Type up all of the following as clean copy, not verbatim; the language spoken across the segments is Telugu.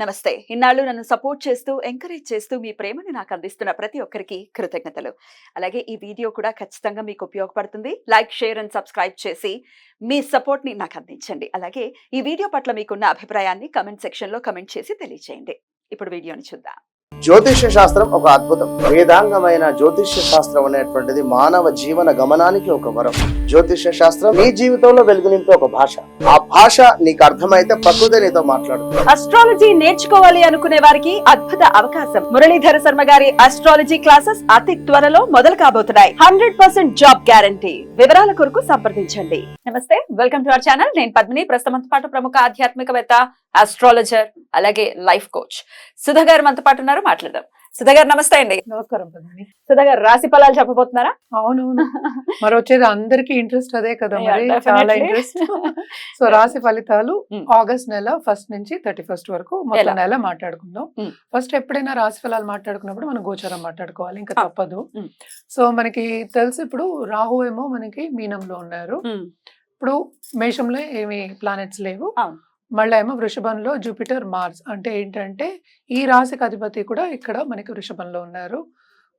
నమస్తే. ఇన్నాళ్ళు నన్ను సపోర్ట్ చేస్తూ, ఎంకరేజ్ చేస్తూ మీ ప్రేమని నాకు అందిస్తున్న ప్రతి ఒక్కరికి కృతజ్ఞతలు. అలాగే ఈ వీడియో కూడా ఖచ్చితంగా మీకు ఉపయోగపడుతుంది. లైక్, షేర్ అండ్ సబ్స్క్రైబ్ చేసి మీ సపోర్ట్‌ని నాకు అందించండి. అలాగే ఈ వీడియో పట్ల మీకున్న అభిప్రాయాన్ని కామెంట్ సెక్షన్‌లో కామెంట్ చేసి తెలియజేయండి. ఇప్పుడు వీడియోని చూద్దాం. జ్యోతిష్య శాస్త్రం ఒక అద్భుతం. వేదాంగమైన జ్యోతిష్య శాస్త్రం అనేటువంటిది మానవ జీవన గమనానికి ఒక వరం. జ్యోతిష్య శాస్త్రం నీ జీవితంలో వెలుగునింపే ఒక భాష. ఆ భాష నీకు అర్థమైతే ప్రకృతి నీతో మాట్లాడుతుంది. అస్ట్రాలజీ నేర్చుకోవాలి అనుకునే వారికి అద్భుత అవకాశం. మురళీధర శర్మ గారి అస్ట్రాలజీ క్లాసెస్ అతి త్వరలో మొదలు కాబోతున్నాయి. 100% జాబ్ గ్యారంటీ. వివరాల కొరకు సంప్రదించండి. నమస్తే, వెల్కమ్ టు అవర్ ఛానల్. నేను పద్మిని. ప్రస్తుతం పాటు ప్రముఖ ఆధ్యాత్మికవేత్త, ఆస్ట్రాలజర్, అలాగే లైఫ్ కోచ్ సుధా గారు మనతో పాటు ఉన్నారు. మాట్లాడదాం. సుధా గారు నమస్తే అండి. నమస్కారం పద్మిని. సుధా గారు రాశి ఫలాలు చెప్పబోతున్నారా? అవునవును, మరి వచ్చేది అందరికి ఇంట్రెస్ట్ అదే కదా, మరి చాలా ఇంట్రెస్ట్. సో రాశి ఫలితాలు ఆగస్ట్ నెల 1 నుంచి 31 వరకు మొత్తం నెల మాట్లాడుకుందాం. ఫస్ట్ ఎప్పుడైనా రాశి ఫలాలు మాట్లాడుకున్నప్పుడు మనం గోచారం మాట్లాడుకోవాలి, ఇంకా తప్పదు. సో మనకి తెలుసు, ఇప్పుడు రాహు ఏమో మనకి మీనంలో ఉన్నారు, ఇప్పుడు మేషంలో ఏమి ప్లానెట్స్ లేవు. మళ్ళీ ఏమో వృషభంలో జూపిటర్, మార్స్. అంటే ఏంటంటే ఈ రాశికి అధిపతి కూడా ఇక్కడ మనకి వృషభంలో ఉన్నారు.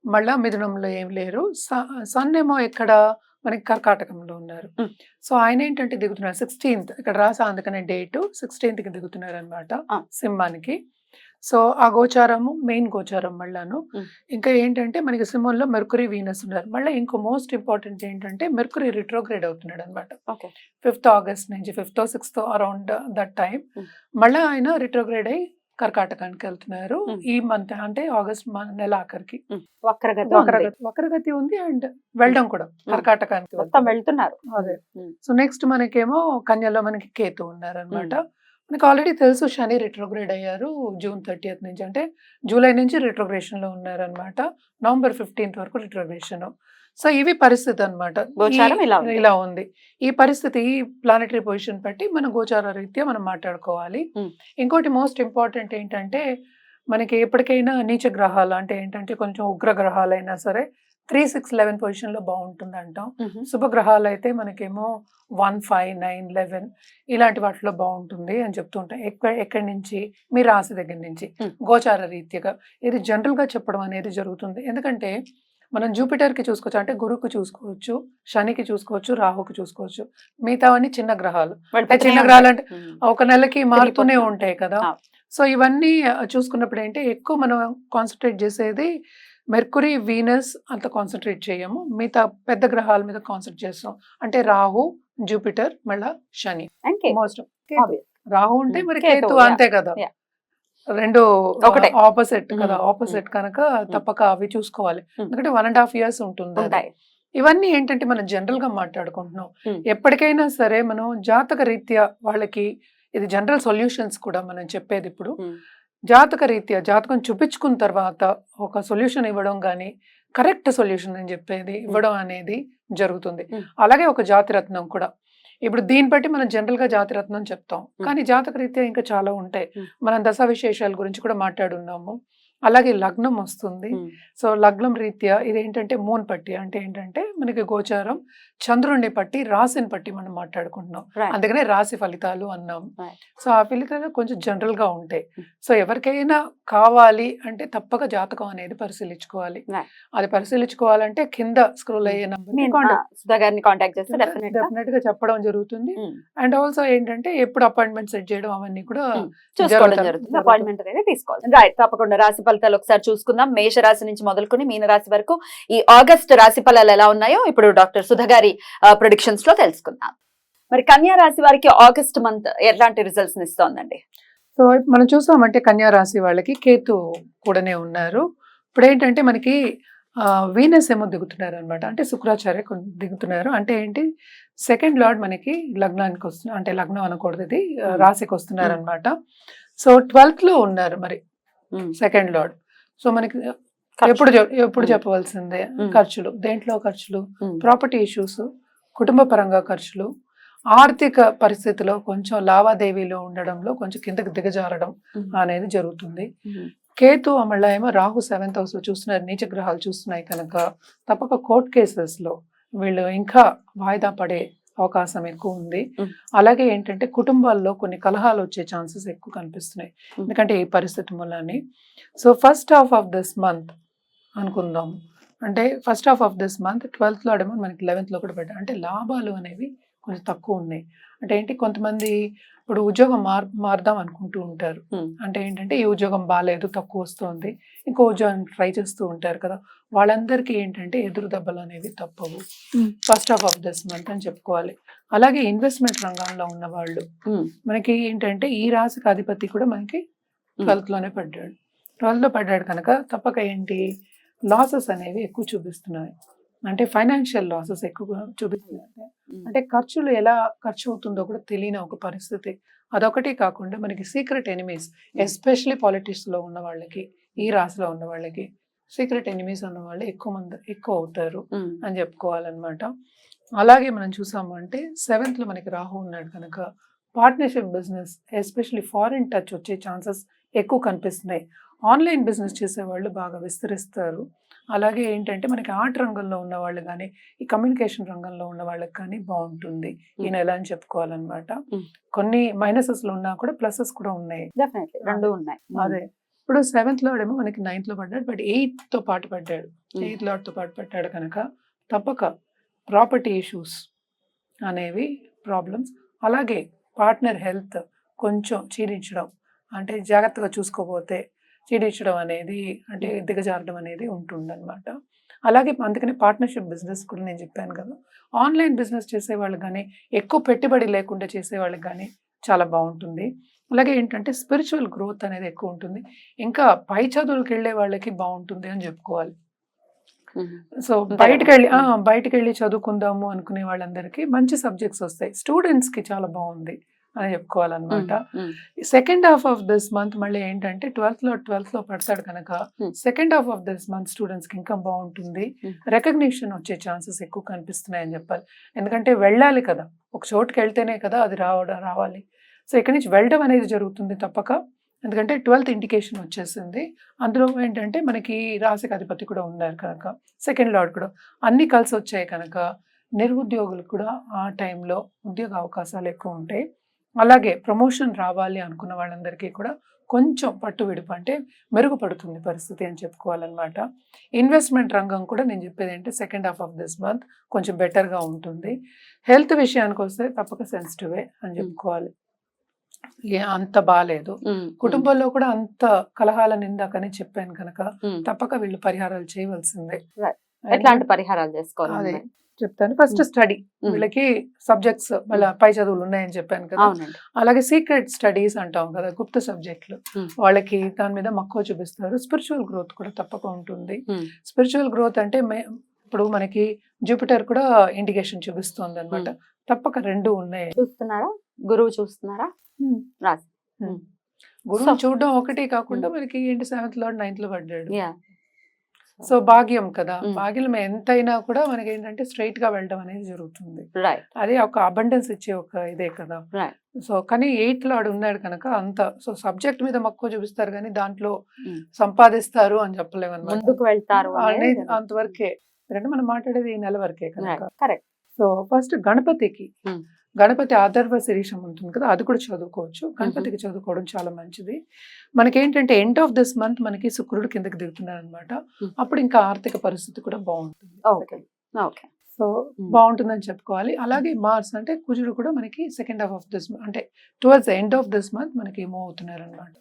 మళ్ళా మిథునంలో ఏం లేరు. సన్ ఏమో ఇక్కడ మనకి కర్కాటకంలో ఉన్నారు. సో ఆయన ఏంటంటే దిగుతున్నారు 16th, ఇక్కడ రాసా అందుకనే డేట్ 16th కి దిగుతున్నారు అనమాట సింహానికి. సో ఆ గోచారము మెయిన్ గోచారం మళ్ళాను. ఇంకా ఏంటంటే మనకి సింహంలో మెర్కురీ, వీనస్ ఉన్నారు. మళ్ళీ ఇంకో మోస్ట్ ఇంపార్టెంట్ ఏంటంటే మెర్కురీ రిట్రోగ్రేడ్ అవుతున్నాడు అనమాట 5th ఆగస్ట్ నుంచి, 5th 6th around that time. మళ్ళీ ఆయన రిట్రోగ్రేడ్ అయ్యి కర్కాటకానికి వెళ్తున్నారు ఈ మంత్, అంటే ఆగస్ట్ నెల ఆఖరికి. వక్రగతి ఉంది అండ్ వెళ్ళడం కూడా కర్కాటకానికి వెళ్తున్నారు. అదే. సో నెక్స్ట్ మనకేమో కన్యలో మనకి కేతు ఉన్నారు అనమాట. మనకు ఆల్రెడీ తెలుసు శని రిట్రోగ్రేడ్ అయ్యారు జూన్ 30th నుంచి, అంటే జూలై నుంచి రిట్రోగ్రేషన్ లో ఉన్నారు అనమాట. నవంబర్ 15th వరకు రిట్రోగ్రేషన్. సో ఇవి పరిస్థితి అనమాట, ఇలా ఉంది ఈ పరిస్థితి. ఈ ప్లానెటరీ పొజిషన్ బట్టి మన గోచార రీత్యా మనం మాట్లాడుకోవాలి. ఇంకోటి మోస్ట్ ఇంపార్టెంట్ ఏంటంటే మనకి ఎప్పటికైనా నీచ గ్రహాలు, అంటే ఏంటంటే కొంచెం ఉగ్ర గ్రహాలు అయినా సరే 3, 6, 11 పొజిషన్ లో బాగుంటుంది అంటాం. శుభగ్రహాలు అయితే మనకేమో 1, 5, 9, 11 ఇలాంటి వాటిలో బాగుంటుంది అని చెప్తుంటాం. ఎక్కడి నుంచి, మీ రాశి దగ్గర నుంచి గోచార రీత్యగా ఇది జనరల్ గా చెప్పడం అనేది జరుగుతుంది. ఎందుకంటే మనం జూపిటర్ కి చూసుకోవచ్చు, అంటే గురువుకి చూసుకోవచ్చు, శనికి చూసుకోవచ్చు, రాహుకి చూసుకోవచ్చు. మిగతావన్నీ చిన్న గ్రహాలు. చిన్న గ్రహాలు అంటే ఒక నెలకి మారుతూనే ఉంటాయి కదా. సో ఇవన్నీ చూసుకున్నప్పుడు ఏంటి, ఎక్కువ మనం కాన్సన్ట్రేట్ చేసేది మెర్కురీ, వీనస్ అంత కాన్సన్ట్రేట్ చేయము. మిగతా పెద్ద గ్రహాల మీద కాన్సన్ట్రేట్ చేస్తాం. అంటే రాహు, జూపిటర్, మళ్ళా శని. మోస్ట్ రాహు ఉంటే మరి కేతు అంతే కదా, రెండు ఒకటే ఆపోజిట్ కదా. ఆపోజిట్ కనుక తప్పక అవి చూసుకోవాలి. ఎందుకంటే 1.5 years ఉంటుంది. ఇవన్నీ ఏంటంటే మనం జనరల్ గా మాట్లాడుకుంటున్నాం. ఎప్పటికైనా సరే మనం జాతక రీత్యా వాళ్ళకి ఇది జనరల్ సొల్యూషన్స్ కూడా మనం చెప్పేది. ఇప్పుడు జాతక రీత్యా జాతకం చూపించుకున్న తర్వాత ఒక సొల్యూషన్ ఇవ్వడం కానీ, కరెక్ట్ సొల్యూషన్ అని చెప్పేది ఇవ్వడం అనేది జరుగుతుంది. అలాగే ఒక జాతిరత్నం కూడా. ఇప్పుడు దీన్ని బట్టి మనం జనరల్ గా జాతిరత్నం చెప్తాం, కానీ జాతక రీత్యా ఇంకా చాలా ఉంటాయి. మనం దశ విశేషాల గురించి కూడా మాట్లాడున్నాము. అలాగే లగ్నం వస్తుంది. సో లగ్నం రీత్యా ఇదేంటంటే మూన్ పట్టి, అంటే ఏంటంటే మనకి గోచారం చంద్రుడిని పట్టి, రాశిని పట్టి మనం మాట్లాడుకుంటున్నాం. అందుకనే రాశి ఫలితాలు అన్నాం. సో ఆ ఫలితాలు కొంచెం జనరల్ గా ఉంటాయి. సో ఎవరికైనా కావాలి అంటే తప్పక జాతకం అనేది పరిశీలించుకోవాలి. అది పరిశీలించుకోవాలంటే కింద స్క్రోల్ అయ్యే డెఫినెట్ గా చెప్పడం జరుగుతుంది. అండ్ ఆల్సో ఏంటంటే ఎప్పుడు అపాయింట్మెంట్ సెట్ చేయడం అవన్నీ కూడా జరుగుతుంది. అపాయింట్మెంట్ అనేది తీసుకోవాలి. రైట్, తప్పకుండా రాశి ఫలితాలు ఒకసారి చూసుకుందాం. మేష రాశి నుంచి మొదలుకొని మీన రాశి వరకు ఈ ఆగస్ట్ రాశి ఫలాలు ఎలా ఉన్నాయో ఇప్పుడు డాక్టర్ సుధా గారి ప్రొడిక్షన్స్ లో తెలుసుకుందాం. మరి కన్యా రాశి వారికి ఆగస్ట్ మంత్ ఎలాంటి రిజల్ట్స్ ఇస్తోందండి? సో మనం చూసామంటే కన్యా రాశి వాళ్ళకి కేతు కూడానే ఉన్నారు. ఇప్పుడు ఏంటంటే మనకి వీనస్ ఏమో దిగుతున్నారు అనమాట, అంటే శుక్రాచార్య దిగుతున్నారు. అంటే ఏంటి, సెకండ్ లార్డ్ మనకి లగ్నానికి వస్తున్నారు, అంటే లగ్నం అనకూడదు, ఇది రాశికి వస్తున్నారు అనమాట. సో 12th లో ఉన్నారు మరి సెకండ్ లార్డ్. సో మనకి ఎప్పుడు చెప్పవలసిందే ఖర్చులు, దేంట్లో ఖర్చులు, ప్రాపర్టీ ఇష్యూస్, కుటుంబ పరంగా ఖర్చులు, ఆర్థిక పరిస్థితిలో కొంచెం లావాదేవీలో ఉండడంలో కొంచెం కిందకి దిగజారడం అనేది జరుగుతుంది. కేతు మళ్ళా ఏమో రాహు 7th house లో చూస్తున్నారు, నీచ గ్రహాలు చూస్తున్నాయి కనుక తప్పక కోర్ట్ కేసెస్ లో వీళ్ళు ఇంకా వాయిదా పడే అవకాశం ఎక్కువ ఉంది. Mm. అలాగే ఏంటంటే కుటుంబాల్లో కొన్ని కలహాలు వచ్చే ఛాన్సెస్ ఎక్కువ కనిపిస్తున్నాయి. Mm. ఎందుకంటే ఈ పరిస్థితి మూలని. So first half of this month అనుకుందాం. అంటే first half of this month 12th లో ఏమో మనకి 11th లో కూడా పడ్డాయి. అంటే లాభాలు అనేవి కొంచెం తక్కువ ఉన్నాయి. అంటే ఏంటి, కొంతమంది ఇప్పుడు ఉద్యోగం మారుదాం అనుకుంటూ ఉంటారు. Hmm. అంటే ఏంటంటే ఈ ఉద్యోగం బాగాలేదు, తక్కువ వస్తుంది, ఇంకో ఉద్యోగం ట్రై చేస్తూ ఉంటారు కదా, వాళ్ళందరికీ ఏంటంటే ఎదురు దెబ్బలు అనేవి తప్పవు first half of this month అని చెప్పుకోవాలి. అలాగే ఇన్వెస్ట్మెంట్ రంగంలో ఉన్న వాళ్ళు మనకి ఏంటంటే ఈ రాశికి అధిపతి కూడా మనకి 12th లోనే పడ్డాడు. 12th లో పడ్డాడు కనుక తప్పక ఏంటి లాసెస్ అనేవి ఎక్కువ చూపిస్తున్నాయి. అంటే ఫైనాన్షియల్ లాసెస్ ఎక్కువ చూపిస్తున్నాయి. అంటే ఖర్చులు ఎలా ఖర్చు అవుతుందో కూడా తెలియని ఒక పరిస్థితి. అదొకటి కాకుండా మనకి సీక్రెట్ ఎనిమీస్, ఎస్పెషలీ పాలిటిక్స్ లో ఉన్న వాళ్ళకి, ఈ రాశిలో ఉన్న వాళ్ళకి సీక్రెట్ ఎనిమీస్ ఉన్న వాళ్ళు ఎక్కువ అవుతారు అని చెప్పుకోవాలన్నమాట. అలాగే మనం చూసాము అంటే 7th లో మనకి రాహు ఉన్నాడు కనుక partnership business, especially foreign touch వచ్చే ఛాన్సెస్ ఎక్కువ కనిపిస్తున్నాయి. ఆన్లైన్ బిజినెస్ చేసేవాళ్ళు బాగా విస్తరిస్తారు. అలాగే ఏంటంటే మనకి ఆర్ట్ రంగంలో ఉన్న వాళ్ళు కానీ, ఈ కమ్యూనికేషన్ రంగంలో ఉన్న వాళ్ళకి కానీ బాగుంటుంది ఈ నెల అని చెప్పుకోవాలన్నమాట. కొన్ని మైనసెస్ లో ఉన్నా కూడా ప్లసెస్ కూడా ఉన్నాయి. రెండు ఉన్నాయి. అదే ఇప్పుడు 7th లో ఏమో మనకి 9th లో పడ్డాడు, బట్ 8th తో పాటు పడ్డాడు. 8th లార్డ్ తో పాటు పడ్డాడు కనుక తప్పక ప్రాపర్టీ ఇష్యూస్ అనేవి ప్రాబ్లమ్స్. అలాగే పార్ట్నర్ హెల్త్ కొంచెం క్షీణించడం, అంటే జాగ్రత్తగా చూసుకోకపోతే క్షీణించడం అనేది, అంటే దిగజారడం అనేది ఉంటుందన్నమాట. అలాగే అందుకని పార్ట్నర్షిప్ బిజినెస్ కూడా నేను చెప్పాను కదా, ఆన్లైన్ బిజినెస్ చేసేవాళ్ళు కానీ, ఎక్కువ పెట్టుబడి లేకుండా చేసేవాళ్ళకి కానీ చాలా బాగుంటుంది. అలాగే ఏంటంటే స్పిరిచువల్ గ్రోత్ అనేది ఎక్కువ ఉంటుంది. ఇంకా పై చదువులకు వెళ్ళే వాళ్ళకి బాగుంటుంది అని చెప్పుకోవాలి. సో బయటకు వెళ్ళి చదువుకుందాము అనుకునే వాళ్ళందరికీ మంచి సబ్జెక్ట్స్ వస్తాయి. స్టూడెంట్స్ కి చాలా బాగుంది అని చెప్పుకోవాలన్నమాట. Second half of this month మళ్ళీ ఏంటంటే 12th లో పడతాడు కనుక second half of this month students కి ఇంకా బాగుంటుంది. రికగ్నిషన్ వచ్చే ఛాన్సెస్ ఎక్కువ కనిపిస్తున్నాయి అని చెప్పాలి. ఎందుకంటే వెళ్ళాలి కదా, ఒక చోటుకి వెళ్తేనే కదా అది రావాలి. సో ఇక్కడి నుంచి వెళ్ళడం అనేది జరుగుతుంది తప్పక. ఎందుకంటే 12th ఇండికేషన్ వచ్చేసింది. అందులో ఏంటంటే మనకి రాశికి అధిపతి కూడా ఉన్నారు కనుక, సెకండ్ లార్డ్ కూడా అన్ని కలిసి వచ్చాయి కనుక నిరుద్యోగులకు కూడా ఆ టైంలో ఉద్యోగ అవకాశాలు ఎక్కువ ఉంటాయి. అలాగే ప్రమోషన్ రావాలి అనుకున్న వాళ్ళందరికీ కూడా కొంచెం పట్టు విడుపు అంటే మెరుగుపడుతుంది పరిస్థితి అని చెప్పుకోవాలన్నమాట. ఇన్వెస్ట్మెంట్ రంగం కూడా నేను చెప్పేది ఏంటంటే second half of this month కొంచెం బెటర్గా ఉంటుంది. హెల్త్ విషయానికి వస్తే తప్పక సెన్సిటివే అని చెప్పుకోవాలి. అంత బాగాలేదు, కుటుంబంలో కూడా అంత కలహాల నిందాకని చెప్పాను కనుక తప్పక వీళ్ళు పరిహారాలు చేయవలసిందే. ఎట్లాంటి పరిహారాలు చేసుకోవాలి అదే చెప్తాను. ఫస్ట్ స్టడీ, వీళ్ళకి సబ్జెక్ట్స్ మళ్ళీ పై చదువులు ఉన్నాయని చెప్పాను కదా. అలాగే సీక్రెట్ స్టడీస్ అంటాం కదా, గుప్త సబ్జెక్టులు, వాళ్ళకి దాని మీద మక్కువ చూపిస్తారు. స్పిరిచువల్ గ్రోత్ కూడా తప్పక ఉంటుంది. స్పిరిచువల్ గ్రోత్ అంటే ఇప్పుడు మనకి జూపిటర్ కూడా ఇండికేషన్ చూపిస్తుంది అనమాట. తప్పక రెండు ఉన్నాయి. చూస్తున్నారా, గురువు చూస్తున్నారా, రాసి గురువు చూడడం ఒకటి కాకుండా మనకి ఏంటి 7th లార్డ్ 9th లో పడ్డాడు. సో భాగ్యం కదా, భాగ్యం ఎంతైనా కూడా మనకి ఏంటంటే స్ట్రైట్ గా వెళ్ళడం అనేది జరుగుతుంది. అది ఒక అబండెన్స్ ఇచ్చే ఒక ఇదే కదా. సో కానీ 8th లార్డ్ ఉన్నాడు కనుక అంత సో సబ్జెక్ట్ మీద మక్కువ చూపిస్తారు కానీ దాంట్లో సంపాదిస్తారు అని చెప్పలేము అనమాట. ముందుకు వెళ్తారు అనేది అంతవరకే. ఎందుకంటే మనం మాట్లాడేది ఈ నెల వరకే కనుక. సో ఫస్ట్ గణపతి ఆధర్వ శిరీషం ఉంటుంది కదా, అది కూడా చదువుకోవచ్చు. గణపతికి చదువుకోవడం చాలా మంచిది. మనకేంటంటే ఎండ్ ఆఫ్ దిస్ మంత్ మనకి శుక్రుడు కిందకి దిగుతున్నాడు అనమాట. అప్పుడు ఇంకా ఆర్థిక పరిస్థితి కూడా బాగుంటుంది. సో బాగుంటుందని చెప్పుకోవాలి. అలాగే మార్స్ అంటే కుజుడు కూడా మనకి సెకండ్ హాఫ్ ఆఫ్ దిస్ అంటే towards end of this month మనకి మూవ్ అవుతున్నారు అనమాట.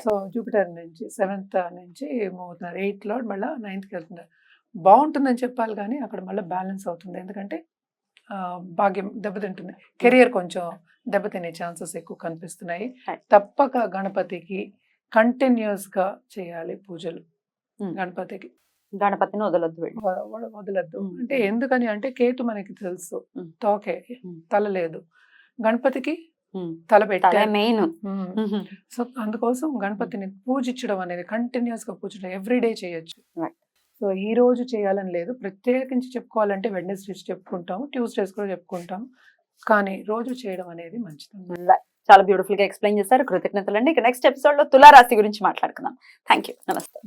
సో జూపిటర్ నుంచి 7th నుంచి మూవ్ అవుతున్నారు. 8th లార్డ్ మళ్ళీ 9th వెళ్తున్నారు. బాగుంటుందని చెప్పాలి కానీ అక్కడ మళ్ళీ బ్యాలెన్స్ అవుతుంది. ఎందుకంటే భాగ్యం దెబ్బతింటుంది, కెరియర్ కొంచెం దెబ్బతినే ఛాన్సెస్ ఎక్కువ కనిపిస్తున్నాయి. తప్పక గణపతికి కంటిన్యూస్ గా చేయాలి పూజలు. గణపతిని వదలొద్దు అంటే ఎందుకని అంటే కేతు మనకి తెలుసు తోకే, తల లేదు. గణపతికి తల పెట్టే మెయిన్. సో అందుకోసం గణపతిని పూజించడం అనేది కంటిన్యూస్ గా పూజించడం ఎవ్రీడే చేయొచ్చు. సో ఈ రోజు చేయాలని లేదు, ప్రత్యేకించి చెప్పుకోవాలంటే వెడ్నెస్డేస్ చెప్పుకుంటాము, ట్యూస్డేస్ కూడా చెప్పుకుంటాం, కానీ రోజు చేయడం అనేది మంచిది. చాలా బ్యూటిఫుల్ గా ఎక్స్ప్లెయిన్ చేశారు, కృతజ్ఞతలు అండి. ఇక నెక్స్ట్ ఎపిసోడ్ లో తులారాశి గురించి మాట్లాడుకుందాం. థ్యాంక్ యూ, నమస్తే.